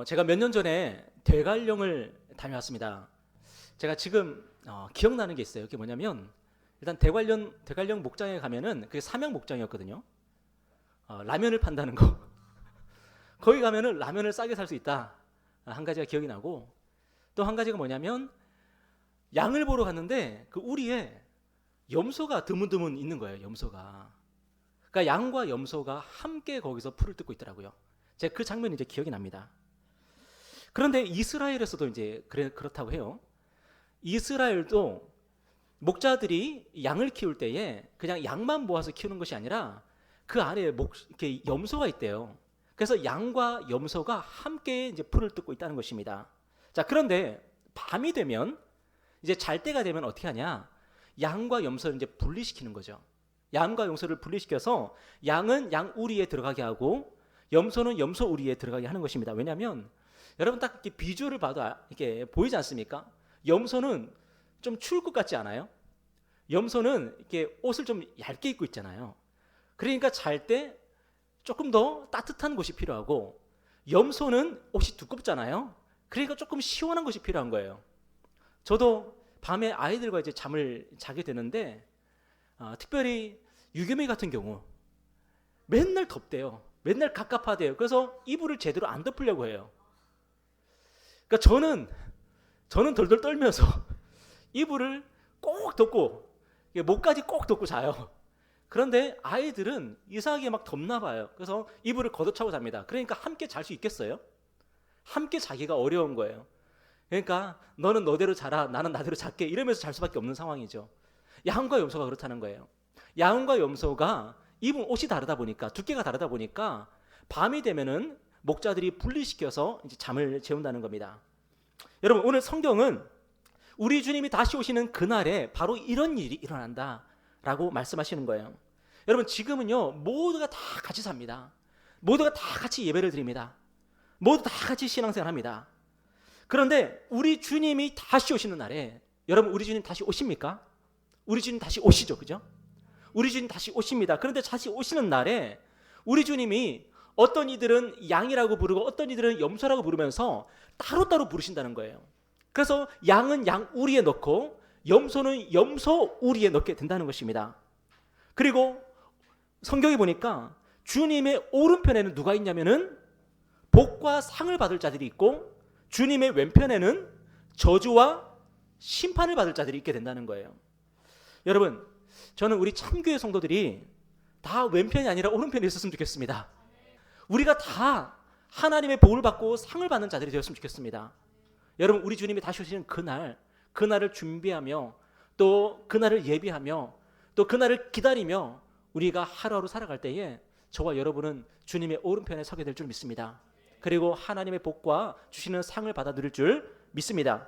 제가 몇 년 전에 대관령을 다녀왔습니다. 제가 지금 기억나는 게 있어요. 그게 뭐냐면 일단 대관령 목장에 가면은 그게 삼양 목장이었거든요. 라면을 판다는 거. 거기 가면은 라면을 싸게 살 수 있다. 한 가지가 기억이 나고, 또 한 가지가 뭐냐면 양을 보러 갔는데 그 우리에 염소가 드문드문 있는 거예요. 염소가. 그러니까 양과 염소가 함께 거기서 풀을 뜯고 있더라고요. 제가 그 장면이 이제 기억이 납니다. 그런데 이스라엘에서도 이제 그렇다고 해요. 이스라엘도 목자들이 양을 키울 때에 그냥 양만 모아서 키우는 것이 아니라 그 안에 이렇게 염소가 있대요. 그래서 양과 염소가 함께 이제 풀을 뜯고 있다는 것입니다. 자, 그런데 밤이 되면 이제 잘 때가 되면 어떻게 하냐? 양과 염소를 이제 분리시키는 거죠. 양과 염소를 분리시켜서 양은 양 우리에 들어가게 하고 염소는 염소 우리에 들어가게 하는 것입니다. 왜냐하면 여러분 딱 이렇게 비주얼을 봐도 이렇게 보이지 않습니까? 염소는 좀 추울 것 같지 않아요? 염소는 이렇게 옷을 좀 얇게 입고 있잖아요. 그러니까 잘 때 조금 더 따뜻한 곳이 필요하고, 염소는 옷이 두껍잖아요. 그러니까 조금 시원한 것이 필요한 거예요. 저도 밤에 아이들과 이제 잠을 자게 되는데 특별히 유겸이 같은 경우 맨날 덥대요. 맨날 갑갑하대요. 그래서 이불을 제대로 안 덮으려고 해요. 그러니까 저는 덜덜 떨면서 이불을 꼭 덮고 목까지 꼭 덮고 자요. 그런데 아이들은 이상하게 막 덥나 봐요. 그래서 이불을 걷어차고 잡니다. 그러니까 함께 잘 수 있겠어요? 함께 자기가 어려운 거예요. 그러니까 너는 너대로 자라, 나는 나대로 잘게, 이러면서 잘 수밖에 없는 상황이죠. 양과 염소가 그렇다는 거예요. 양과 염소가 입은 옷이 다르다 보니까, 두께가 다르다 보니까 밤이 되면은 목자들이 분리시켜서 이제 잠을 재운다는 겁니다. 여러분, 오늘 성경은 우리 주님이 다시 오시는 그날에 바로 이런 일이 일어난다라고 말씀하시는 거예요. 여러분, 지금은요 모두가 다 같이 삽니다. 모두가 다 같이 예배를 드립니다. 모두 다 같이 신앙생활 합니다. 그런데 우리 주님이 다시 오시는 날에, 여러분 우리 주님 다시 오십니까? 우리 주님 다시 오시죠, 그죠? 우리 주님 다시 오십니다. 그런데 다시 오시는 날에 우리 주님이 어떤 이들은 양이라고 부르고 어떤 이들은 염소라고 부르면서 따로따로 부르신다는 거예요. 그래서 양은 양 우리에 넣고 염소는 염소 우리에 넣게 된다는 것입니다. 그리고 성경에 보니까 주님의 오른편에는 누가 있냐면은 복과 상을 받을 자들이 있고, 주님의 왼편에는 저주와 심판을 받을 자들이 있게 된다는 거예요. 여러분, 저는 우리 참교회 성도들이 다 왼편이 아니라 오른편에 있었으면 좋겠습니다. 우리가 다 하나님의 복을 받고 상을 받는 자들이 되었으면 좋겠습니다. 여러분, 우리 주님이 다시 오시는 그날을 준비하며, 또 그날을 예비하며, 또 그날을 기다리며 우리가 하루하루 살아갈 때에 저와 여러분은 주님의 오른편에 서게 될 줄 믿습니다. 그리고 하나님의 복과 주시는 상을 받아 누릴 줄 믿습니다.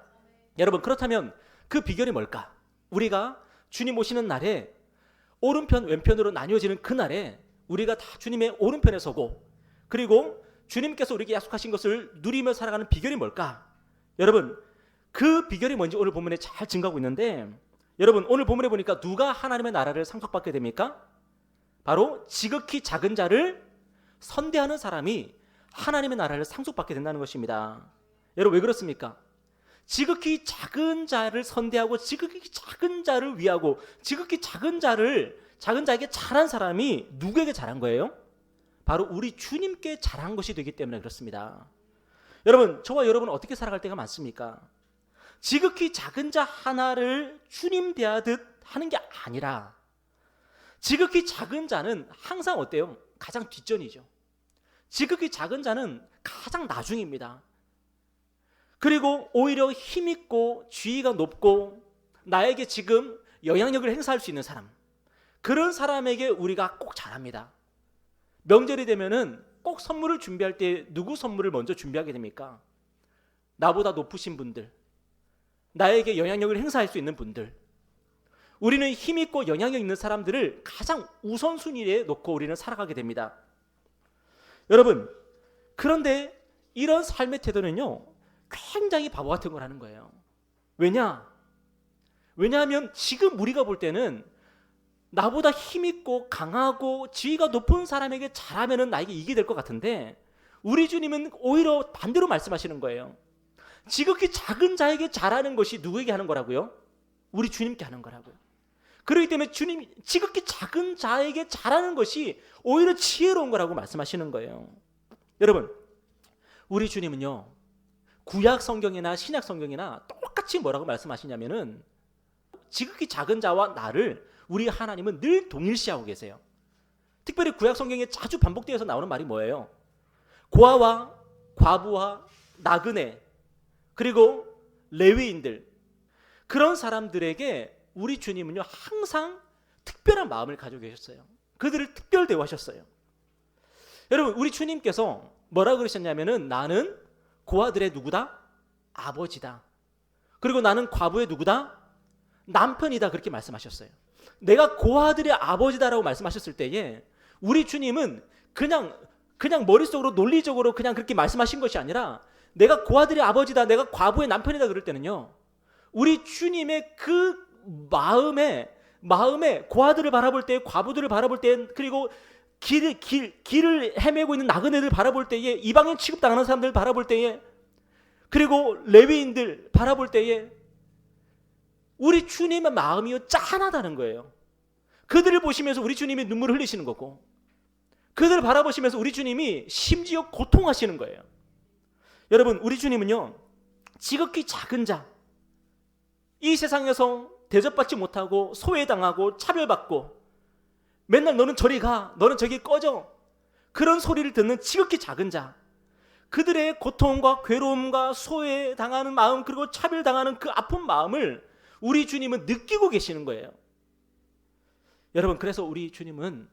여러분, 그렇다면 그 비결이 뭘까? 우리가 주님 오시는 날에 오른편 왼편으로 나뉘어지는 그날에 우리가 다 주님의 오른편에 서고, 그리고 주님께서 우리에게 약속하신 것을 누리며 살아가는 비결이 뭘까? 여러분, 그 비결이 뭔지 오늘 본문에 잘 증거하고 있는데, 여러분 오늘 본문에 보니까 누가 하나님의 나라를 상속받게 됩니까? 바로 지극히 작은 자를 선대하는 사람이 하나님의 나라를 상속받게 된다는 것입니다. 여러분, 왜 그렇습니까? 지극히 작은 자를 선대하고 지극히 작은 자를 위하고 지극히 작은 자에게 잘한 사람이 누구에게 잘한 거예요? 바로 우리 주님께 잘한 것이 되기 때문에 그렇습니다. 여러분, 저와 여러분은 어떻게 살아갈 때가 많습니까? 지극히 작은 자 하나를 주님 대하듯 하는 게 아니라, 지극히 작은 자는 항상 어때요? 가장 뒷전이죠. 지극히 작은 자는 가장 나중입니다. 그리고 오히려 힘있고 지위가 높고 나에게 지금 영향력을 행사할 수 있는 사람, 그런 사람에게 우리가 꼭 잘합니다. 명절이 되면은 꼭 선물을 준비할 때 누구 선물을 먼저 준비하게 됩니까? 나보다 높으신 분들, 나에게 영향력을 행사할 수 있는 분들. 우리는 힘있고 영향력 있는 사람들을 가장 우선순위에 놓고 우리는 살아가게 됩니다. 여러분, 그런데 이런 삶의 태도는요 굉장히 바보 같은 걸 하는 거예요. 왜냐하면 지금 우리가 볼 때는 나보다 힘있고 강하고 지위가 높은 사람에게 잘하면 나에게 이익이 될 것 같은데, 우리 주님은 오히려 반대로 말씀하시는 거예요. 지극히 작은 자에게 잘하는 것이 누구에게 하는 거라고요? 우리 주님께 하는 거라고요. 그렇기 때문에 주님이 지극히 작은 자에게 잘하는 것이 오히려 지혜로운 거라고 말씀하시는 거예요. 여러분, 우리 주님은요, 구약 성경이나 신약 성경이나 똑같이 뭐라고 말씀하시냐면은 지극히 작은 자와 나를 우리 하나님은 늘 동일시하고 계세요. 특별히 구약 성경에 자주 반복되어서 나오는 말이 뭐예요? 고아와 과부와 나그네, 그리고 레위인들, 그런 사람들에게 우리 주님은요 항상 특별한 마음을 가지고 계셨어요. 그들을 특별 대우하셨어요. 여러분, 우리 주님께서 뭐라 그러셨냐면은 나는 고아들의 누구다? 아버지다. 그리고 나는 과부의 누구다? 남편이다. 그렇게 말씀하셨어요. 내가 고아들의 아버지다라고 말씀하셨을 때에 우리 주님은 그냥 머릿속으로 논리적으로 그냥 그렇게 말씀하신 것이 아니라 내가 고아들의 아버지다, 내가 과부의 남편이다 그럴 때는요, 우리 주님의 그 마음에 고아들을 바라볼 때, 과부들을 바라볼 때, 그리고 길을 헤매고 있는 나그네들 바라볼 때에, 이방인 취급당하는 사람들 바라볼 때에, 그리고 레위인들 바라볼 때에 우리 주님의 마음이 짠하다는 거예요. 그들을 보시면서 우리 주님이 눈물을 흘리시는 거고, 그들을 바라보시면서 우리 주님이 심지어 고통하시는 거예요. 여러분, 우리 주님은요 지극히 작은 자, 이 세상에서 대접받지 못하고 소외당하고 차별받고 맨날 너는 저리 가, 너는 저기 꺼져, 그런 소리를 듣는 지극히 작은 자, 그들의 고통과 괴로움과 소외당하는 마음, 그리고 차별당하는 그 아픈 마음을 우리 주님은 느끼고 계시는 거예요. 여러분, 그래서 우리 주님은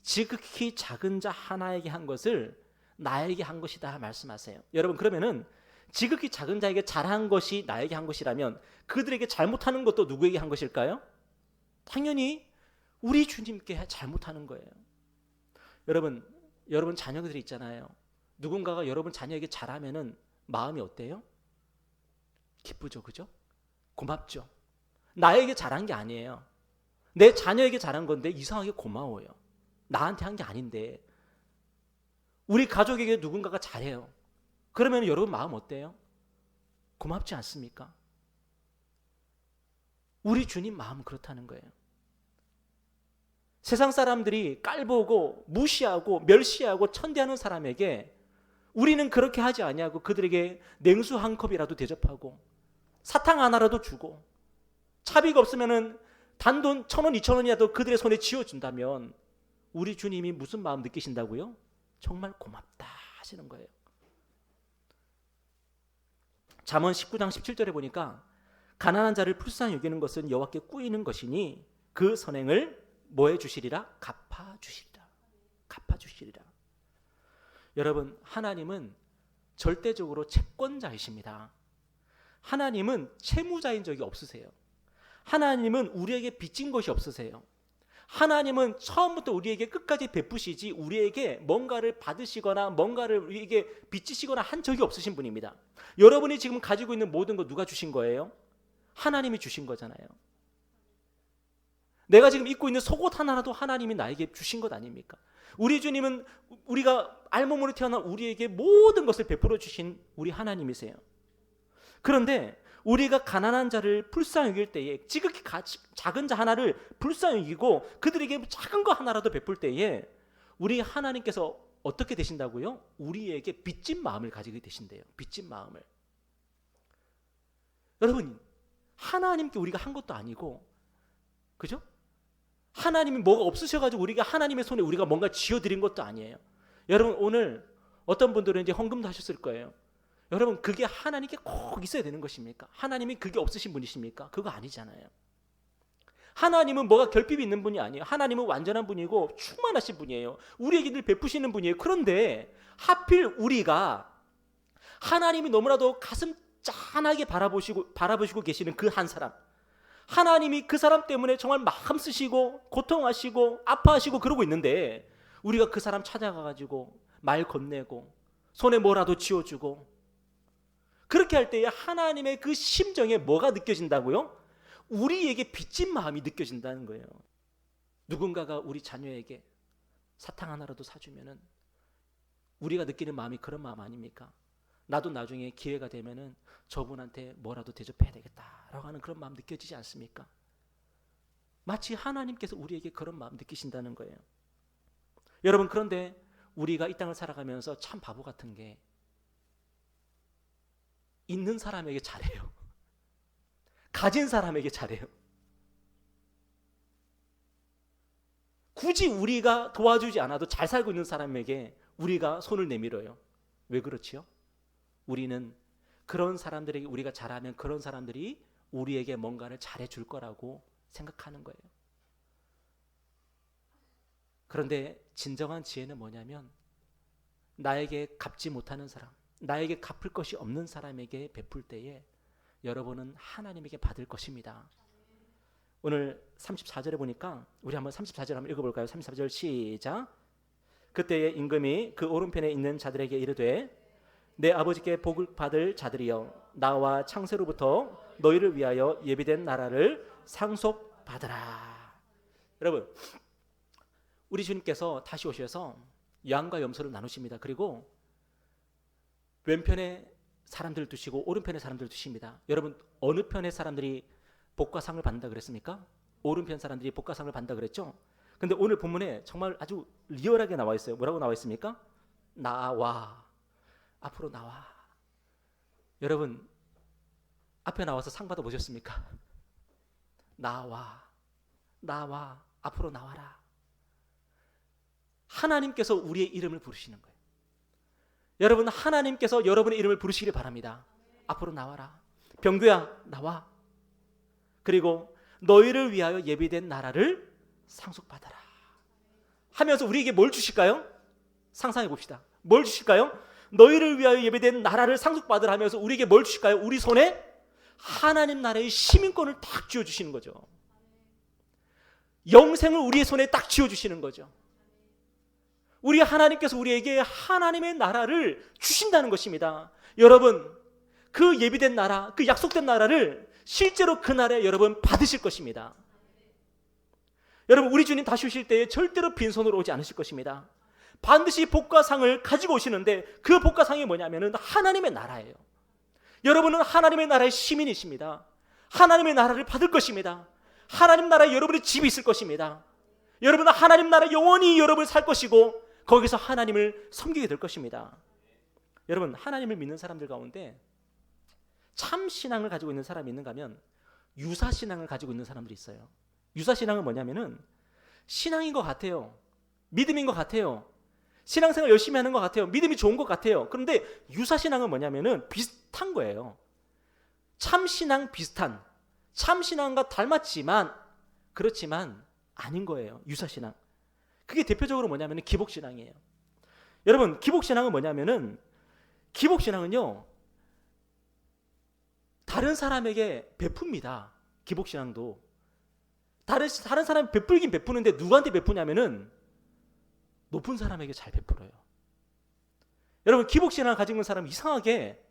지극히 작은 자 하나에게 한 것을 나에게 한 것이다 말씀하세요. 여러분, 그러면은 지극히 작은 자에게 잘한 것이 나에게 한 것이라면 그들에게 잘못하는 것도 누구에게 한 것일까요? 당연히 우리 주님께 잘못하는 거예요. 여러분 자녀들이 있잖아요. 누군가가 여러분 자녀에게 잘하면은 마음이 어때요? 기쁘죠, 그죠? 고맙죠. 나에게 잘한 게 아니에요. 내 자녀에게 잘한 건데 이상하게 고마워요. 나한테 한 게 아닌데. 우리 가족에게 누군가가 잘해요. 그러면 여러분 마음 어때요? 고맙지 않습니까? 우리 주님 마음은 그렇다는 거예요. 세상 사람들이 깔보고 무시하고 멸시하고 천대하는 사람에게 우리는 그렇게 하지 아니하고 그들에게 냉수 한 컵이라도 대접하고 사탕 하나라도 주고 차비가 없으면은 단돈 1,000원, 2,000원이라도 그들의 손에 쥐어준다면 우리 주님이 무슨 마음 느끼신다고요? 정말 고맙다 하시는 거예요. 잠언 19장 17절에 보니까 가난한 자를 불쌍히 여기는 것은 여호와께 꾸이는 것이니 그 선행을 뭐 해주시리라? 갚아주시리라. 여러분, 하나님은 절대적으로 채권자이십니다. 하나님은 채무자인 적이 없으세요. 하나님은 우리에게 빚진 것이 없으세요. 하나님은 처음부터 우리에게 끝까지 베푸시지 우리에게 뭔가를 받으시거나 뭔가를 우리에게 빚지시거나 한 적이 없으신 분입니다. 여러분이 지금 가지고 있는 모든 거 누가 주신 거예요? 하나님이 주신 거잖아요. 내가 지금 입고 있는 속옷 하나라도 하나님이 나에게 주신 것 아닙니까? 우리 주님은 우리가 알몸으로 태어난 우리에게 모든 것을 베풀어 주신 우리 하나님이세요. 그런데 우리가 가난한 자를 불쌍히 여길 때에, 지극히 작은 자 하나를 불쌍히 여기고 그들에게 작은 거 하나라도 베풀 때에 우리 하나님께서 어떻게 되신다고요? 우리에게 빚진 마음을 가지게 되신대요. 빚진 마음을. 여러분, 하나님께 우리가 한 것도 아니고, 그죠? 하나님이 뭐가 없으셔가지고 우리가 하나님의 손에 우리가 뭔가 쥐어드린 것도 아니에요. 여러분, 오늘 어떤 분들은 이제 헌금도 하셨을 거예요. 여러분, 그게 하나님께 꼭 있어야 되는 것입니까? 하나님이 그게 없으신 분이십니까? 그거 아니잖아요. 하나님은 뭐가 결핍이 있는 분이 아니에요. 하나님은 완전한 분이고 충만하신 분이에요. 우리에게 늘 베푸시는 분이에요. 그런데 하필 우리가 하나님이 너무나도 가슴 짠하게 바라보시고 계시는 그 한 사람, 하나님이 그 사람 때문에 정말 마음 쓰시고 고통하시고 아파하시고 그러고 있는데 우리가 그 사람 찾아가가지고 말 건네고 손에 뭐라도 쥐어주고 그렇게 할 때에 하나님의 그 심정에 뭐가 느껴진다고요? 우리에게 빚진 마음이 느껴진다는 거예요. 누군가가 우리 자녀에게 사탕 하나라도 사주면은 우리가 느끼는 마음이 그런 마음 아닙니까? 나도 나중에 기회가 되면은 저분한테 뭐라도 대접해야 되겠다라고 하는 그런 마음 느껴지지 않습니까? 마치 하나님께서 우리에게 그런 마음 느끼신다는 거예요. 여러분, 그런데 우리가 이 땅을 살아가면서 참 바보 같은 게 있는 사람에게 잘해요. 가진 사람에게 잘해요. 굳이 우리가 도와주지 않아도 잘 살고 있는 사람에게 우리가 손을 내밀어요. 왜 그렇지요? 우리는 그런 사람들에게 우리가 잘하면 그런 사람들이 우리에게 뭔가를 잘해줄 거라고 생각하는 거예요. 그런데 진정한 지혜는 뭐냐면 나에게 갚지 못하는 사람, 나에게 갚을 것이 없는 사람에게 베풀 때에 여러분은 하나님에게 받을 것입니다. 오늘 34절에 보니까 우리 한번 34절 한번 읽어볼까요? 34절 시작. 그때에 임금이 그 오른편에 있는 자들에게 이르되 내 아버지께 복을 받을 자들이여 나와 창세로부터 너희를 위하여 예비된 나라를 상속받으라. 여러분, 우리 주님께서 다시 오셔서 양과 염소를 나누십니다. 그리고 왼편에 사람들을 두시고 오른편에 사람들을 두십니다. 여러분, 어느 편의 사람들이 복과 상을 받는다 그랬습니까? 오른편 사람들이 복과 상을 받는다 그랬죠? 근데 오늘 본문에 정말 아주 리얼하게 나와 있어요. 뭐라고 나와 있습니까? 나와, 앞으로 나와. 여러분, 앞에 나와서 상 받아보셨습니까? 나와, 앞으로 나와라. 하나님께서 우리의 이름을 부르시는 거예요. 여러분, 하나님께서 여러분의 이름을 부르시기를 바랍니다. 앞으로 나와라. 병규야, 나와. 그리고 너희를 위하여 예비된 나라를 상속받아라 하면서 우리에게 뭘 주실까요? 상상해 봅시다. 뭘 주실까요? 너희를 위하여 예비된 나라를 상속받으라 하면서 우리에게 뭘 주실까요? 우리 손에 하나님 나라의 시민권을 딱 쥐어주시는 거죠. 영생을 우리의 손에 딱 쥐어주시는 거죠. 우리 하나님께서 우리에게 하나님의 나라를 주신다는 것입니다. 여러분, 그 예비된 나라, 그 약속된 나라를 실제로 그 날에 여러분 받으실 것입니다. 여러분, 우리 주님 다시 오실 때에 절대로 빈손으로 오지 않으실 것입니다. 반드시 복과 상을 가지고 오시는데 그 복과 상이 뭐냐면은 하나님의 나라예요. 여러분은 하나님의 나라의 시민이십니다. 하나님의 나라를 받을 것입니다. 하나님 나라에 여러분의 집이 있을 것입니다. 여러분은 하나님 나라 영원히 여러분 살 것이고 거기서 하나님을 섬기게 될 것입니다. 여러분, 하나님을 믿는 사람들 가운데 참 신앙을 가지고 있는 사람이 있는가 하면 유사 신앙을 가지고 있는 사람들이 있어요. 유사 신앙은 뭐냐면은 신앙인 것 같아요. 믿음인 것 같아요. 신앙생활 열심히 하는 것 같아요. 믿음이 좋은 것 같아요. 그런데 유사 신앙은 뭐냐면은 비슷한 거예요. 참 신앙 비슷한, 참 신앙과 닮았지만 그렇지만 아닌 거예요. 유사 신앙. 그게 대표적으로 뭐냐면은 기복 신앙이에요. 여러분, 기복 신앙은 뭐냐면은 기복 신앙은요, 다른 사람에게 베풉니다. 기복 신앙도 다른 사람이 베풀긴 베푸는데 누구한테 베푸냐면은 높은 사람에게 잘 베풀어요. 여러분, 기복 신앙을 가지고 있는 사람은 이상하게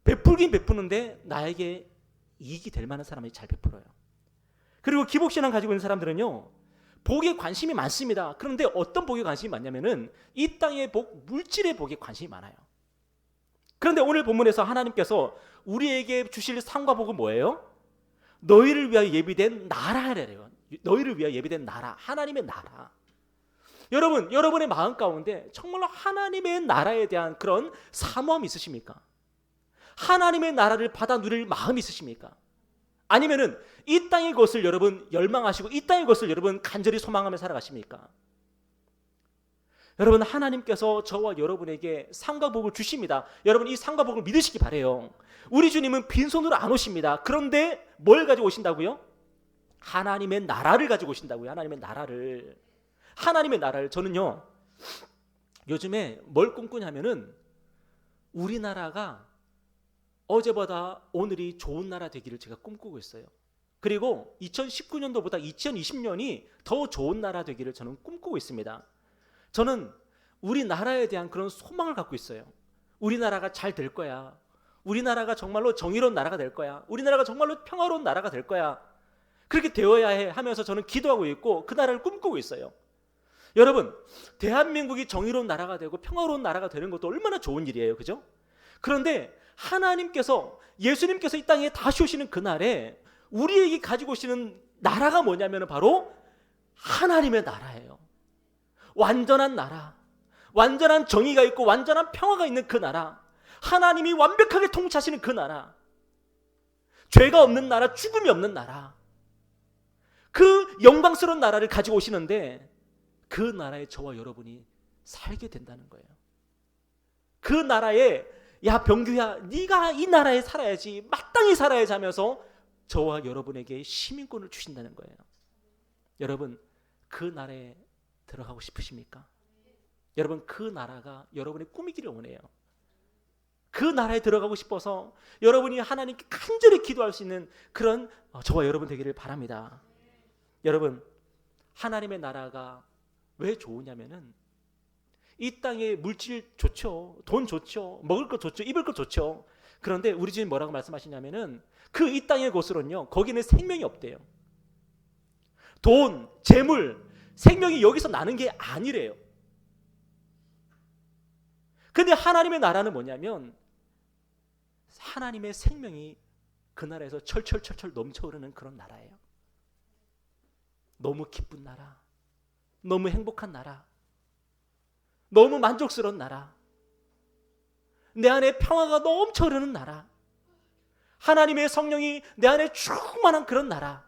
베풀긴 베푸는데 나에게 이익이 될 만한 사람에게 잘 베풀어요. 그리고 기복 신앙 가지고 있는 사람들은요, 복에 관심이 많습니다. 그런데 어떤 복에 관심이 많냐면은 이 땅의 복, 물질의 복에 관심이 많아요. 그런데 오늘 본문에서 하나님께서 우리에게 주실 상과 복은 뭐예요? 너희를 위하여 예비된 나라래요. 너희를 위하여 예비된 나라, 하나님의 나라. 여러분, 여러분의 마음 가운데 정말로 하나님의 나라에 대한 그런 사모함이 있으십니까? 하나님의 나라를 받아 누릴 마음이 있으십니까? 아니면은 이 땅의 것을 여러분 열망하시고 이 땅의 것을 여러분 간절히 소망하며 살아가십니까? 여러분, 하나님께서 저와 여러분에게 상과 복을 주십니다. 여러분, 이 상과 복을 믿으시기 바라요. 우리 주님은 빈손으로 안 오십니다. 그런데 뭘 가지고 오신다고요? 하나님의 나라를 가지고 오신다고요. 하나님의 나라를. 하나님의 나라를. 저는요, 요즘에 뭘 꿈꾸냐면은 우리나라가 어제보다 오늘이 좋은 나라 되기를 제가 꿈꾸고 있어요. 그리고 2019년도보다 2020년이 더 좋은 나라 되기를 저는 꿈꾸고 있습니다. 저는 우리나라에 대한 그런 소망을 갖고 있어요. 우리나라가 잘 될 거야. 우리나라가 정말로 정의로운 나라가 될 거야. 우리나라가 정말로 평화로운 나라가 될 거야. 그렇게 되어야 해 하면서 저는 기도하고 있고 그 나라를 꿈꾸고 있어요. 여러분, 대한민국이 정의로운 나라가 되고 평화로운 나라가 되는 것도 얼마나 좋은 일이에요. 그죠? 그런데 하나님께서, 예수님께서 이 땅에 다시 오시는 그날에 우리에게 가지고 오시는 나라가 뭐냐면 바로 하나님의 나라예요. 완전한 나라, 완전한 정의가 있고 완전한 평화가 있는 그 나라, 하나님이 완벽하게 통치하시는 그 나라, 죄가 없는 나라, 죽음이 없는 나라, 그 영광스러운 나라를 가지고 오시는데 그 나라에 저와 여러분이 살게 된다는 거예요. 그 나라에 야 병규야 네가 이 나라에 살아야지, 마땅히 살아야지 하면서 저와 여러분에게 시민권을 주신다는 거예요. 여러분, 그 나라에 들어가고 싶으십니까? 여러분, 그 나라가 여러분의 꿈이기를 원해요. 그 나라에 들어가고 싶어서 여러분이 하나님께 간절히 기도할 수 있는 그런 저와 여러분 되기를 바랍니다. 여러분, 하나님의 나라가 왜 좋으냐면은 이 땅에 물질 좋죠, 돈 좋죠, 먹을 것 좋죠, 입을 것 좋죠. 그런데 우리 주님 뭐라고 말씀하시냐면은 그 이 땅의 곳으로는요, 거기는 생명이 없대요. 돈, 재물, 생명이 여기서 나는 게 아니래요. 근데 하나님의 나라는 뭐냐면 하나님의 생명이 그 나라에서 철철철철 넘쳐흐르는 그런 나라예요. 너무 기쁜 나라, 너무 행복한 나라, 너무 만족스러운 나라, 내 안에 평화가 넘쳐 흐르는 나라, 하나님의 성령이 내 안에 충만한 그런 나라,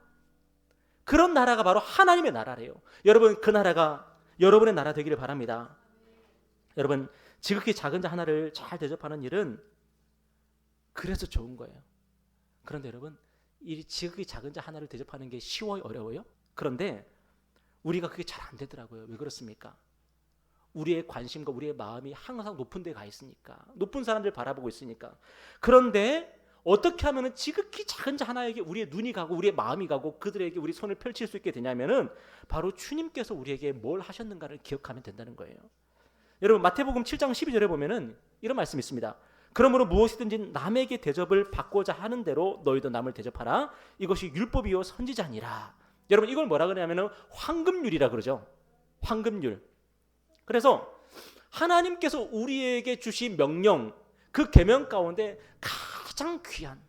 그런 나라가 바로 하나님의 나라래요. 여러분, 그 나라가 여러분의 나라 되기를 바랍니다. 여러분, 지극히 작은 자 하나를 잘 대접하는 일은 그래서 좋은 거예요. 그런데 여러분, 이 지극히 작은 자 하나를 대접하는 게 쉬워요, 어려워요? 그런데 우리가 그게 잘 안 되더라고요. 왜 그렇습니까? 우리의 관심과 우리의 마음이 항상 높은 데 가 있으니까, 높은 사람들 바라보고 있으니까. 그런데 어떻게 하면 지극히 작은 자 하나에게 우리의 눈이 가고 우리의 마음이 가고 그들에게 우리 손을 펼칠 수 있게 되냐면은 바로 주님께서 우리에게 뭘 하셨는가를 기억하면 된다는 거예요. 여러분, 마태복음 7장 12절에 보면은 이런 말씀이 있습니다. 그러므로 무엇이든지 남에게 대접을 받고자 하는 대로 너희도 남을 대접하라. 이것이 율법이요 선지자니라. 여러분, 이걸 뭐라 그러냐면은 황금률이라 그러죠. 황금률. 그래서 하나님께서 우리에게 주신 명령, 그 계명 가운데 가장 귀한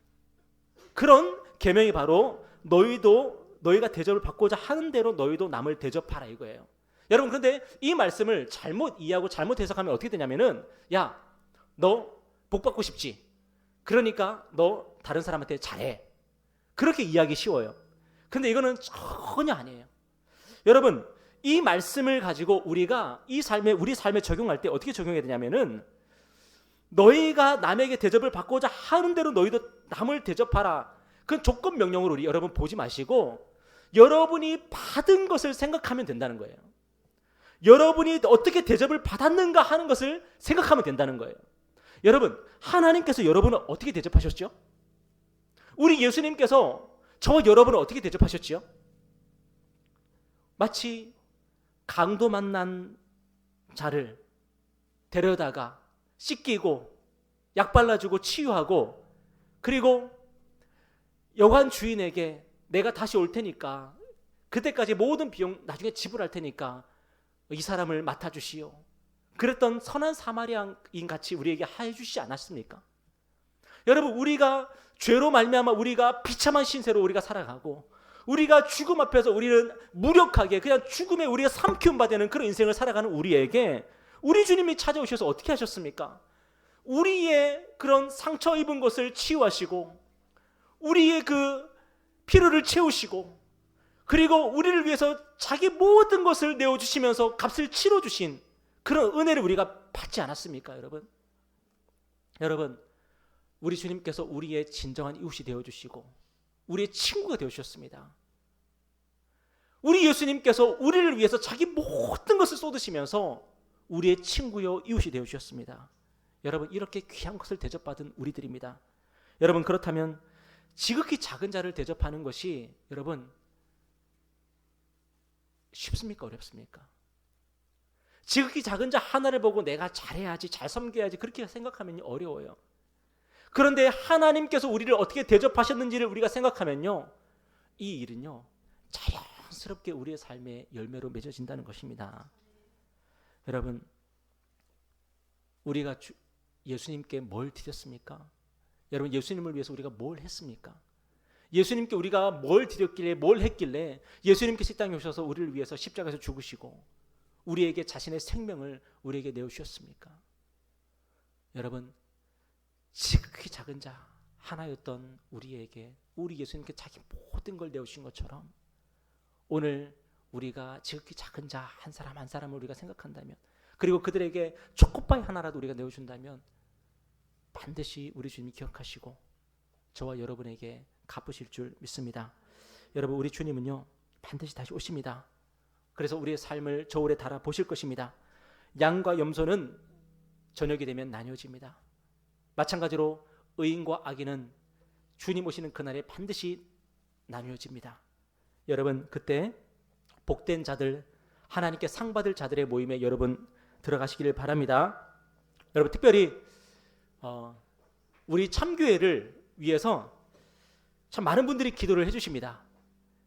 그런 계명이 바로 너희가 대접을 받고자 하는 대로 너희도 남을 대접하라 이거예요. 여러분, 그런데 이 말씀을 잘못 이해하고 잘못 해석하면 어떻게 되냐면은 야, 너 복 받고 싶지? 그러니까 너 다른 사람한테 잘해. 그렇게 이해하기 쉬워요. 근데 이거는 전혀 아니에요. 여러분, 이 말씀을 가지고 우리가 우리 삶에 적용할 때 어떻게 적용해야 되냐면은 너희가 남에게 대접을 받고자 하는 대로 너희도 남을 대접하라. 그건 조건 명령으로 여러분 보지 마시고 여러분이 받은 것을 생각하면 된다는 거예요. 여러분이 어떻게 대접을 받았는가 하는 것을 생각하면 된다는 거예요. 여러분, 하나님께서 여러분을 어떻게 대접하셨죠? 우리 예수님께서 저 여러분을 어떻게 대접하셨지요? 마치 강도 만난 자를 데려다가 씻기고 약 발라주고 치유하고, 그리고 여관 주인에게 내가 다시 올 테니까 그때까지 모든 비용 나중에 지불할 테니까 이 사람을 맡아주시오. 그랬던 선한 사마리아인 같이 우리에게 해주시지 않았습니까? 여러분, 우리가 죄로 말미암아 우리가 비참한 신세로 우리가 살아가고 우리가 죽음 앞에서 우리는 무력하게 그냥 죽음에 우리가 삼키움 받는 그런 인생을 살아가는 우리에게 우리 주님이 찾아오셔서 어떻게 하셨습니까? 우리의 그런 상처 입은 것을 치유하시고 우리의 그 피로를 채우시고 그리고 우리를 위해서 자기 모든 것을 내어주시면서 값을 치러주신 그런 은혜를 우리가 받지 않았습니까, 여러분? 여러분, 우리 주님께서 우리의 진정한 이웃이 되어주시고 우리의 친구가 되어주셨습니다. 우리 예수님께서 우리를 위해서 자기 모든 것을 쏟으시면서 우리의 친구요 이웃이 되어주셨습니다. 여러분, 이렇게 귀한 것을 대접받은 우리들입니다. 여러분, 그렇다면 지극히 작은 자를 대접하는 것이 여러분 쉽습니까, 어렵습니까? 지극히 작은 자 하나를 보고 내가 잘해야지, 잘 섬겨야지 그렇게 생각하면 어려워요. 그런데 하나님께서 우리를 어떻게 대접하셨는지를 우리가 생각하면요, 이 일은요 자연스럽게 우리의 삶의 열매로 맺어진다는 것입니다. 여러분, 우리가 예수님께 뭘 드렸습니까? 여러분, 예수님을 위해서 우리가 뭘 했습니까? 예수님께 우리가 뭘 드렸길래, 뭘 했길래 예수님께서 이 땅에 오셔서 우리를 위해서 십자가에서 죽으시고 우리에게 자신의 생명을 우리에게 내어주셨습니까? 여러분, 지극히 작은 자 하나였던 우리에게 우리 예수님께 자기 모든 걸 내어주신 것처럼 오늘 우리가 지극히 작은 자 한 사람 한 사람을 우리가 생각한다면, 그리고 그들에게 초코파이 하나라도 우리가 내어준다면 반드시 우리 주님이 기억하시고 저와 여러분에게 갚으실 줄 믿습니다. 여러분, 우리 주님은요 반드시 다시 오십니다. 그래서 우리의 삶을 저울에 달아 보실 것입니다. 양과 염소는 저녁이 되면 나뉘어집니다. 마찬가지로 의인과 악인은 주님 오시는 그날에 반드시 나뉘어집니다. 여러분, 그때 복된 자들, 하나님께 상 받을 자들의 모임에 여러분 들어가시기를 바랍니다. 여러분, 특별히 우리 참교회를 위해서 참 많은 분들이 기도를 해주십니다.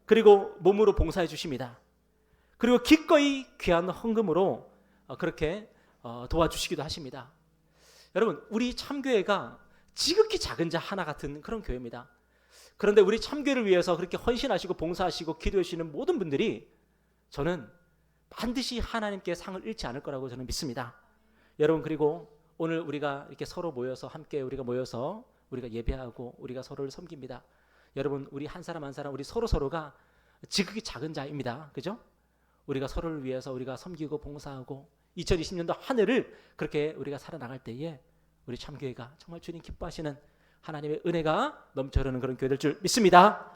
그리고 몸으로 봉사해 주십니다. 그리고 기꺼이 귀한 헌금으로 그렇게 도와주시기도 하십니다. 여러분, 우리 참교회가 지극히 작은 자 하나 같은 그런 교회입니다. 그런데 우리 참교회를 위해서 그렇게 헌신하시고 봉사하시고 기도해 주시는 모든 분들이 저는 반드시 하나님께 상을 잃지 않을 거라고 저는 믿습니다. 여러분, 그리고 오늘 우리가 이렇게 서로 모여서 함께 우리가 모여서 우리가 예배하고 우리가 서로를 섬깁니다. 여러분, 우리 한 사람 한 사람 우리 서로가 지극히 작은 자입니다. 그죠? 우리가 서로를 위해서 우리가 섬기고 봉사하고 2020년도 한 해를 그렇게 우리가 살아나갈 때에 우리 참교회가 정말 주님 기뻐하시는 하나님의 은혜가 넘쳐흐르는 그런 교회 될 줄 믿습니다.